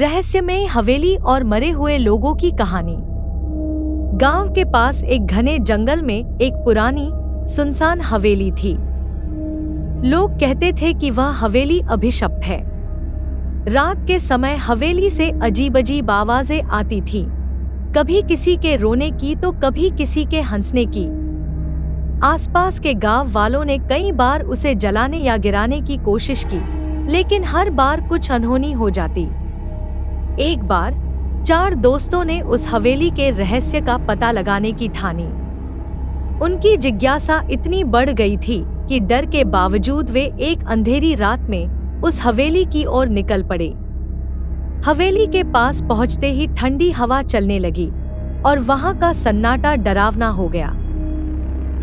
रहस्यमय हवेली और मरे हुए लोगों की कहानी। गांव के पास एक घने जंगल में एक पुरानी सुनसान हवेली थी। लोग कहते थे कि वह हवेली अभिशप्त है। रात के समय हवेली से अजीब-अजीब आवाजें आती थी, कभी किसी के रोने की तो कभी किसी के हंसने की। आसपास के गांव वालों ने कई बार उसे जलाने या गिराने की कोशिश की, लेकिन हर बार कुछ अनहोनी हो जाती। एक बार 4 दोस्तों ने उस हवेली के रहस्य का पता लगाने की ठानी। उनकी जिज्ञासा इतनी बढ़ गई थी कि डर के बावजूद वे एक अंधेरी रात में उस हवेली की ओर निकल पड़े। हवेली के पास पहुंचते ही ठंडी हवा चलने लगी और वहां का सन्नाटा डरावना हो गया।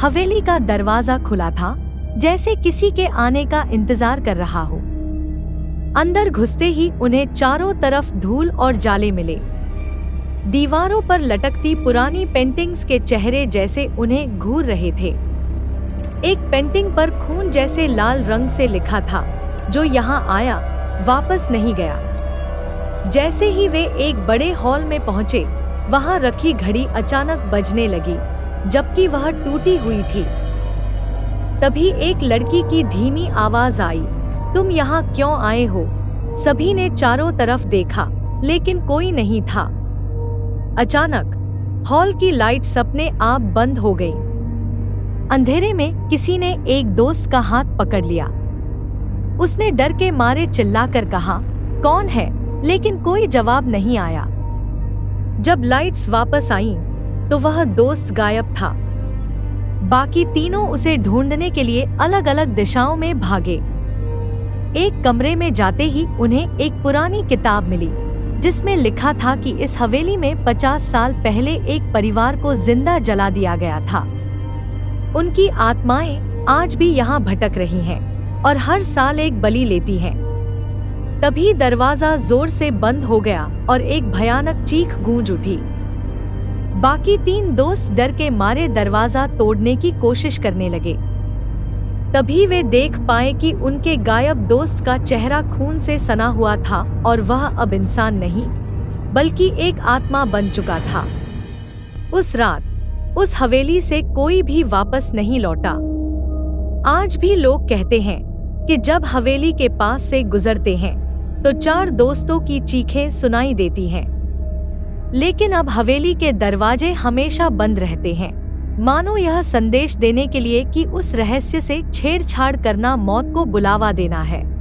हवेली का दरवाजा खुला था, जैसे किसी के आने का इंतजार कर रहा हो। अंदर घुसते ही उन्हें चारों तरफ धूल और जाले मिले। दीवारों पर लटकती पुरानी पेंटिंग्स के चेहरे जैसे उन्हें घूर रहे थे। एक पेंटिंग पर खून जैसे लाल रंग से लिखा था, जो यहाँ आया वापस नहीं गया। जैसे ही वे एक बड़े हॉल में पहुंचे, वहां रखी घड़ी अचानक बजने लगी, जबकि वह टूटी हुई थी। तभी एक लड़की की धीमी आवाज आई, तुम यहाँ क्यों आए हो? सभी ने चारों तरफ देखा, लेकिन कोई नहीं था। अचानक हॉल की लाइट्स अपने आप बंद हो गई। अंधेरे में किसी ने एक दोस्त का हाथ पकड़ लिया। उसने डर के मारे चिल्लाकर कहा, कौन है? लेकिन कोई जवाब नहीं आया। जब लाइट्स वापस आईं, तो वह दोस्त गायब था। बाकी तीनों उसे ढूंढने के लिए अलग-अलग दिशाओं में भागे। एक कमरे में जाते ही उन्हें एक पुरानी किताब मिली, जिसमें लिखा था कि इस हवेली में 50 साल पहले एक परिवार को जिंदा जला दिया गया था। उनकी आत्माएं आज भी यहाँ भटक रही हैं और हर साल एक बलि लेती हैं। तभी दरवाजा जोर से बंद हो गया और एक भयानक चीख गूंज उठी। बाकी 3 दोस्त डर के मारे दरवाजा तोड़ने की कोशिश करने लगे। तभी वे देख पाए कि उनके गायब दोस्त का चेहरा खून से सना हुआ था और वह अब इंसान नहीं, बल्कि एक आत्मा बन चुका था। उस रात उस हवेली से कोई भी वापस नहीं लौटा। आज भी लोग कहते हैं कि जब हवेली के पास से गुजरते हैं, तो 4 दोस्तों की चीखें सुनाई देती हैं। लेकिन अब हवेली के दरवाजे हमेशा बंद रहते हैं, मानो यह संदेश देने के लिए कि उस रहस्य से छेड़छाड़ करना मौत को बुलावा देना है।